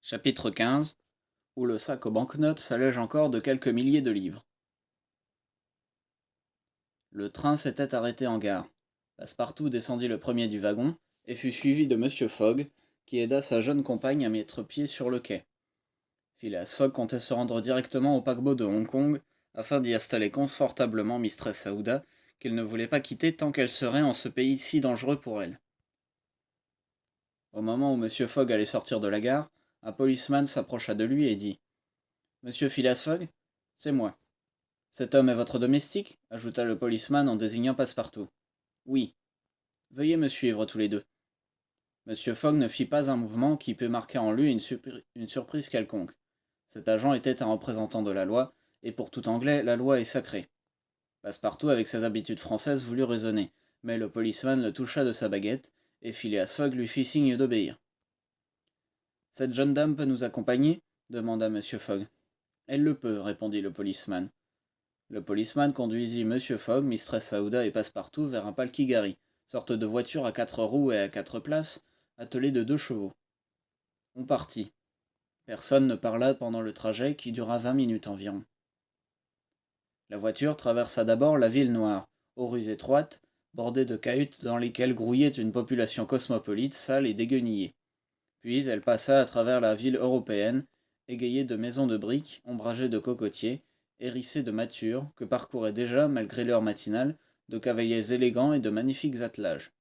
Chapitre 15 où le sac aux banquenotes s'allège encore de quelques milliers de livres. Le train s'était arrêté en gare. Passepartout descendit le premier du wagon et fut suivi de Mr. Fogg, qui aida sa jeune compagne à mettre pied sur le quai. Phileas Fogg comptait se rendre directement au paquebot de Hong Kong afin d'y installer confortablement Mistress Aouda, qu'il ne voulait pas quitter tant qu'elle serait en ce pays si dangereux pour elle. Au moment où Mr. Fogg allait sortir de la gare, un policeman s'approcha de lui et dit: Monsieur Phileas Fogg, c'est moi. Cet homme est votre domestique ajouta le policeman en désignant Passepartout. Oui. Veuillez me suivre tous les deux. Monsieur Fogg ne fit pas un mouvement qui pût marquer en lui une surprise quelconque. Cet agent était un représentant de la loi, et pour tout Anglais, la loi est sacrée. Passepartout, avec ses habitudes françaises, voulut raisonner, mais le policeman le toucha de sa baguette, et Phileas Fogg lui fit signe d'obéir. Cette jeune dame peut nous accompagner demanda Monsieur Fogg. Elle le peut, répondit le policeman. Le policeman conduisit Mr. Fogg, Mistress Aouda et Passepartout vers un palkigari, sorte de voiture à 4 roues et à 4 places, attelée de 2 chevaux. On partit. Personne ne parla pendant le trajet qui dura 20 minutes environ. La voiture traversa d'abord la ville noire, aux rues étroites, bordées de cahutes dans lesquelles grouillait une population cosmopolite, sale et déguenillée. Puis elle passa à travers la ville européenne, égayée de maisons de briques, ombragées de cocotiers, hérissées de mâtures, que parcouraient déjà, malgré l'heure matinale, de cavaliers élégants et de magnifiques attelages.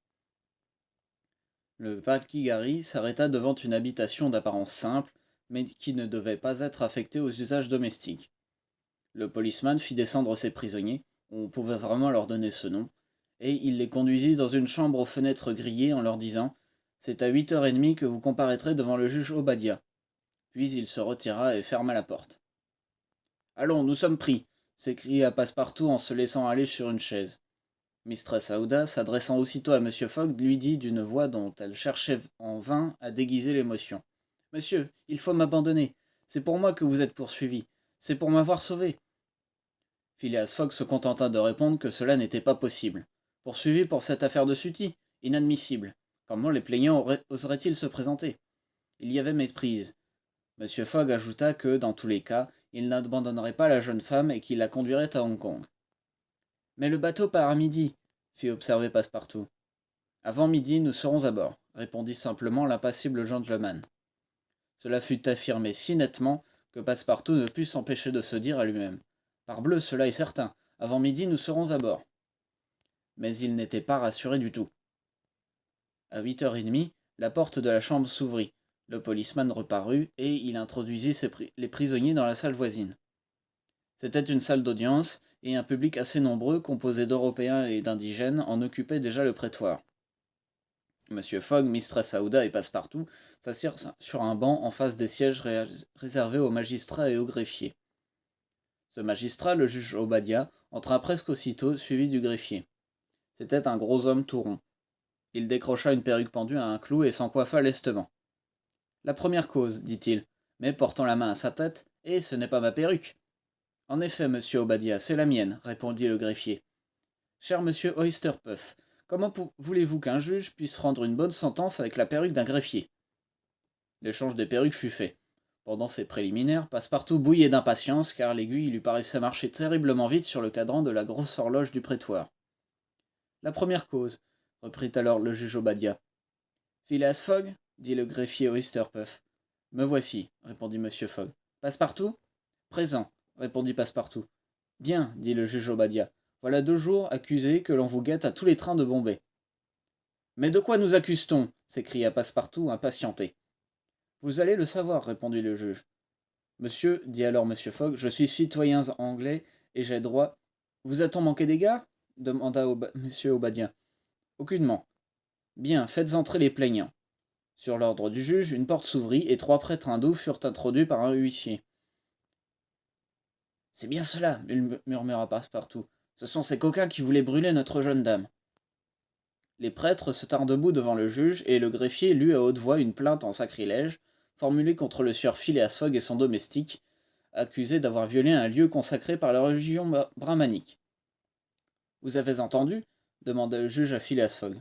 Le palkigari s'arrêta devant une habitation d'apparence simple, mais qui ne devait pas être affectée aux usages domestiques. Le policeman fit descendre ses prisonniers, on pouvait vraiment leur donner ce nom, et il les conduisit dans une chambre aux fenêtres grillées en leur disant: C'est à 8h30 que vous comparaîtrez devant le juge Obadiah. Puis il se retira et ferma la porte. Allons, nous sommes pris, s'écria Passepartout en se laissant aller sur une chaise. Mistress Aouda, s'adressant aussitôt à Mr. Fogg, lui dit d'une voix dont elle cherchait en vain à déguiser l'émotion: Monsieur, il faut m'abandonner. C'est pour moi que vous êtes poursuivi. C'est pour m'avoir sauvé. Phileas Fogg se contenta de répondre que cela n'était pas possible. Poursuivi pour cette affaire de Sutty? Inadmissible. Comment les plaignants oseraient-ils se présenter? Il y avait méprise. Monsieur Fogg ajouta que, dans tous les cas, il n'abandonnerait pas la jeune femme et qu'il la conduirait à Hong Kong. Mais le bateau part à midi, fit observer Passepartout. Avant midi, nous serons à bord, répondit simplement l'impassible gentleman. Cela fut affirmé si nettement que Passepartout ne put s'empêcher de se dire à lui-même: Parbleu, cela est certain. Avant midi, nous serons à bord. Mais il n'était pas rassuré du tout. À 8h30, la porte de la chambre s'ouvrit. Le policeman reparut, et il introduisit les prisonniers dans la salle voisine. C'était une salle d'audience, et un public assez nombreux, composé d'Européens et d'indigènes, en occupait déjà le prétoire. Monsieur Fogg, Mistress Aouda et Passepartout s'assirent sur un banc en face des sièges réservés aux magistrats et aux greffiers. Ce magistrat, le juge Obadiah, entra presque aussitôt, suivi du greffier. C'était un gros homme tout rond. Il décrocha une perruque pendue à un clou et s'en coiffa lestement. La première cause, dit-il, mais portant la main à sa tête, et ce n'est pas ma perruque. En effet, monsieur Obadiah, c'est la mienne, répondit le greffier. Cher monsieur Oysterpuff, comment voulez-vous qu'un juge puisse rendre une bonne sentence avec la perruque d'un greffier? L'échange des perruques fut fait. Pendant ces préliminaires, Passepartout bouillait d'impatience, car l'aiguille lui paraissait marcher terriblement vite sur le cadran de la grosse horloge du prétoire. La première cause, reprit alors le juge Obadiah. Phileas Fogg, dit le greffier Oysterpuff. Me voici, répondit Monsieur Fogg. Passepartout? Présent, répondit Passepartout. Bien, dit le juge Obadiah. Voilà 2 jours accusés que l'on vous guette à tous les trains de Bombay. Mais de quoi nous accuse-t-on? S'écria Passepartout, impatienté. Vous allez le savoir, répondit le juge. Monsieur, dit alors Monsieur Fogg, je suis citoyen anglais et j'ai droit. Vous a-t-on manqué d'égards demanda Monsieur Obadiah. Aucunement. Bien, faites entrer les plaignants. Sur l'ordre du juge, une porte s'ouvrit et 3 prêtres hindous furent introduits par un huissier. C'est bien cela, murmura Passepartout. Ce sont ces coquins qui voulaient brûler notre jeune dame. Les prêtres se tinrent debout devant le juge, et le greffier lut à haute voix une plainte en sacrilège, formulée contre le sieur Phileas Fogg et son domestique, accusés d'avoir violé un lieu consacré par la religion brahmanique. Vous avez entendu demanda le juge à Phileas Fogg.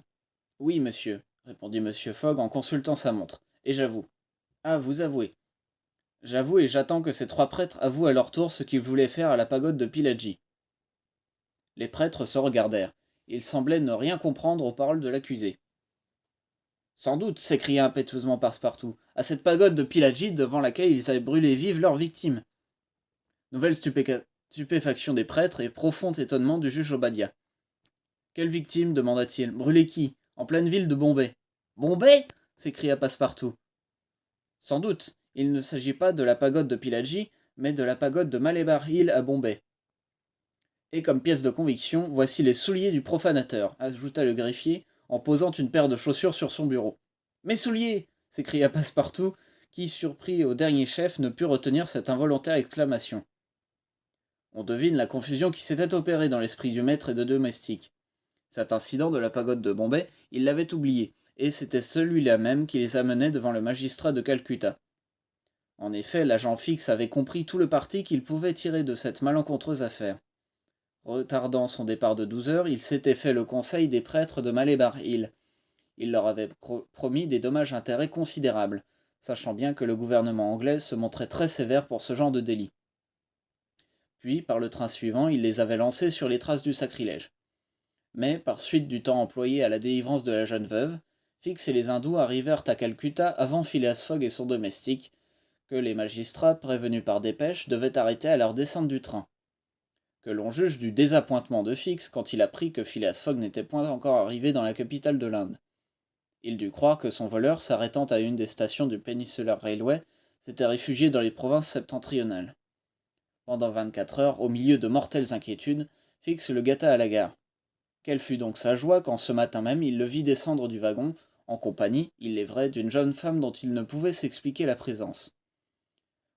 Oui, monsieur, répondit Monsieur Fogg en consultant sa montre, et j'avoue. Ah, vous avouez. J'avoue et j'attends que ces 3 prêtres avouent à leur tour ce qu'ils voulaient faire à la pagode de Piladji. Les prêtres se regardèrent. Ils semblaient ne rien comprendre aux paroles de l'accusé. Sans doute, s'écria impétueusement Passepartout, à cette pagode de Piladji devant laquelle ils avaient brûlé vive leurs victimes. Nouvelle stupéfaction des prêtres et profond étonnement du juge Obadiah. Quelle victime demanda-t-il. Brûler qui? En pleine ville de Bombay. Bombay s'écria Passepartout. Sans doute, il ne s'agit pas de la pagode de Piladji, mais de la pagode de Malebar Hill à Bombay. Et comme pièce de conviction, voici les souliers du profanateur, ajouta le greffier, en posant une paire de chaussures sur son bureau. Mes souliers s'écria Passepartout, qui, surpris au dernier chef, ne put retenir cette involontaire exclamation. On devine la confusion qui s'était opérée dans l'esprit du maître et de domestique. Cet incident de la pagode de Bombay, il l'avait oublié, et c'était celui-là même qui les amenait devant le magistrat de Calcutta. En effet, l'agent Fix avait compris tout le parti qu'il pouvait tirer de cette malencontreuse affaire. Retardant son départ de 12 heures, il s'était fait le conseil des prêtres de Malebar Hill. Il leur avait promis des dommages-intérêts considérables, sachant bien que le gouvernement anglais se montrait très sévère pour ce genre de délit. Puis, par le train suivant, il les avait lancés sur les traces du sacrilège. Mais, par suite du temps employé à la délivrance de la jeune veuve, Fix et les hindous arrivèrent à Calcutta avant Phileas Fogg et son domestique, que les magistrats, prévenus par dépêche, devaient arrêter à leur descente du train. Que l'on juge du désappointement de Fix quand il apprit que Phileas Fogg n'était point encore arrivé dans la capitale de l'Inde. Il dut croire que son voleur, s'arrêtant à une des stations du Peninsular Railway, s'était réfugié dans les provinces septentrionales. Pendant 24 heures, au milieu de mortelles inquiétudes, Fix le gâta à la gare. Quelle fut donc sa joie quand ce matin même il le vit descendre du wagon, en compagnie, il est vrai, d'une jeune femme dont il ne pouvait s'expliquer la présence.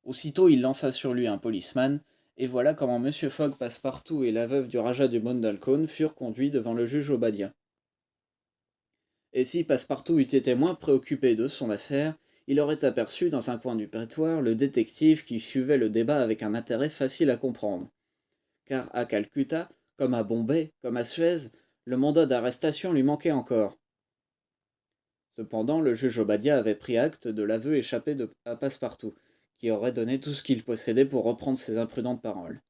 Aussitôt il lança sur lui un policeman, et voilà comment M. Fogg, Passepartout et la veuve du Rajah du Bundelkund furent conduits devant le juge Obadiah. Et si Passepartout eût été moins préoccupé de son affaire, il aurait aperçu dans un coin du prétoire le détective qui suivait le débat avec un intérêt facile à comprendre. Car à Calcutta, comme à Bombay, comme à Suez, le mandat d'arrestation lui manquait encore. Cependant, le juge Obadiah avait pris acte de l'aveu échappé à Passepartout, qui aurait donné tout ce qu'il possédait pour reprendre ses imprudentes paroles.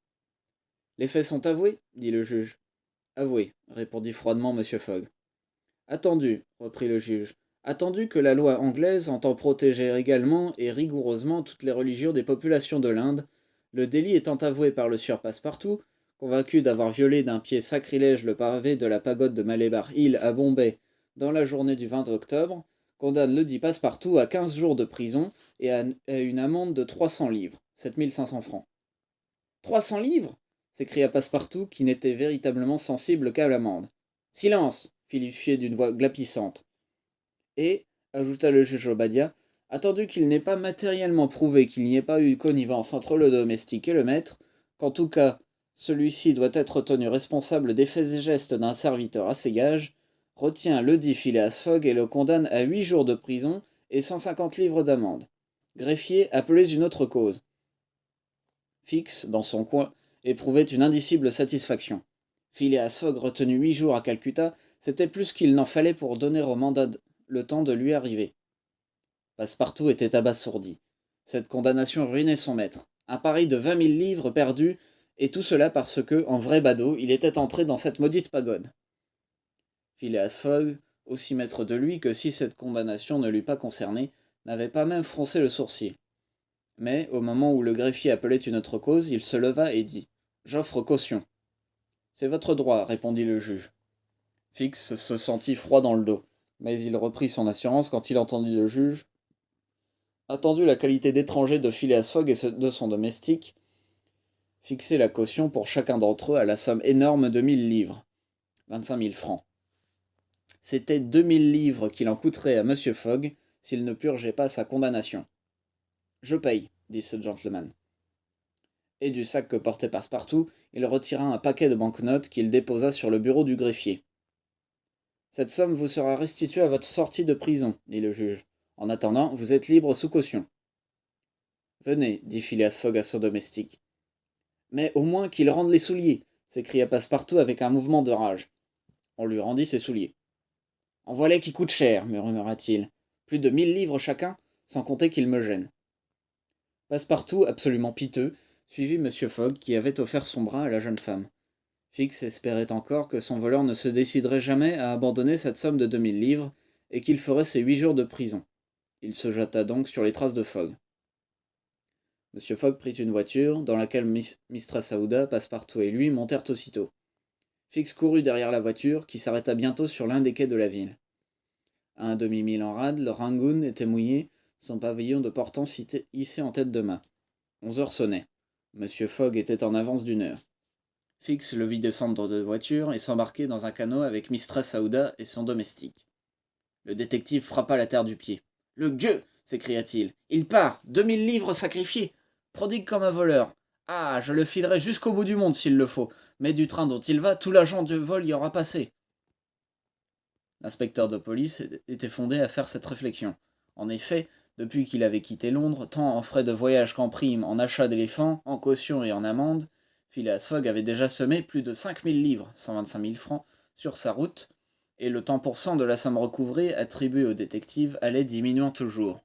Les faits sont avoués dit le juge. Avoués, répondit froidement M. Fogg. Attendu, reprit le juge. Attendu que la loi anglaise entend protéger également et rigoureusement toutes les religions des populations de l'Inde, le délit étant avoué par le sieur Passepartout, convaincu d'avoir violé d'un pied sacrilège le pavé de la pagode de Malebar Hill à Bombay dans la journée du 20 octobre, condamne ledit Passepartout à 15 jours de prison et à une amende de 300 livres, 7500 francs. 300 livres s'écria Passepartout, qui n'était véritablement sensible qu'à l'amende. Silence fit l'huissier d'une voix glapissante. Et, ajouta le juge Obadiah, attendu qu'il n'est pas matériellement prouvé qu'il n'y ait pas eu connivence entre le domestique et le maître, qu'en tout cas celui-ci doit être tenu responsable des faits et gestes d'un serviteur à ses gages, retient ledit Phileas Fogg et le condamne à 8 jours de prison et 150 livres d'amende. Greffier, appelez une autre cause. Fix, dans son coin, éprouvait une indicible satisfaction. Phileas Fogg retenu 8 jours à Calcutta, c'était plus qu'il n'en fallait pour donner au mandat le temps de lui arriver. Passepartout était abasourdi. Cette condamnation ruinait son maître. Un pari de 20 000 livres perdus, et tout cela parce que, en vrai badaud, il était entré dans cette maudite pagode. Phileas Fogg, aussi maître de lui que si cette condamnation ne l'eût pas concerné, n'avait pas même froncé le sourcil. Mais, au moment où le greffier appelait une autre cause, il se leva et dit « J'offre caution. » C'est votre droit, répondit le juge. Fix se sentit froid dans le dos, mais il reprit son assurance quand il entendit le juge. Attendu la qualité d'étranger de Phileas Fogg et de son domestique, fixer la caution pour chacun d'entre eux à la somme énorme de 1000 livres, 25 000 francs. C'était 2000 livres qu'il en coûterait à M. Fogg s'il ne purgeait pas sa condamnation. Je paye, dit ce gentleman. Et du sac que portait Passepartout, il retira un paquet de banknotes qu'il déposa sur le bureau du greffier. Cette somme vous sera restituée à votre sortie de prison, dit le juge. En attendant, vous êtes libre sous caution. Venez, dit Phileas Fogg à son domestique. Mais au moins qu'il rende les souliers, s'écria Passepartout avec un mouvement de rage. On lui rendit ses souliers. En voilà qui coûtent cher, murmura-t-il. Plus de 1000 livres chacun, sans compter qu'ils me gênent. Passepartout, absolument piteux, suivit M. Fogg, qui avait offert son bras à la jeune femme. Fix espérait encore que son voleur ne se déciderait jamais à abandonner cette somme de 2000 livres, et qu'il ferait ses 8 jours de prison. Il se jeta donc sur les traces de Fogg. M. Fogg prit une voiture, dans laquelle Mistress Aouda, Passepartout et lui montèrent aussitôt. Fix courut derrière la voiture, qui s'arrêta bientôt sur l'un des quais de la ville. À un demi-mille en rade, le Rangoon était mouillé, son pavillon de portance hissé en tête de mât. 11 heures sonnaient. M. Fogg était en avance d'1 heure. Fix le vit descendre de voiture et s'embarquer dans un canot avec Mistress Aouda et son domestique. Le détective frappa la terre du pied. « Le gueux !» s'écria-t-il. « Il part 2000 livres sacrifiés. Prodigue comme un voleur. Ah, je le filerai jusqu'au bout du monde s'il le faut, mais du train dont il va, tout l'agent de vol y aura passé. » L'inspecteur de police était fondé à faire cette réflexion. En effet, depuis qu'il avait quitté Londres, tant en frais de voyage qu'en primes, en achat d'éléphants, en caution et en amende, Phileas Fogg avait déjà semé plus de 5000 livres, 125 000 francs, sur sa route, et le tant pour cent de la somme recouvrée attribuée au détective allait diminuant toujours.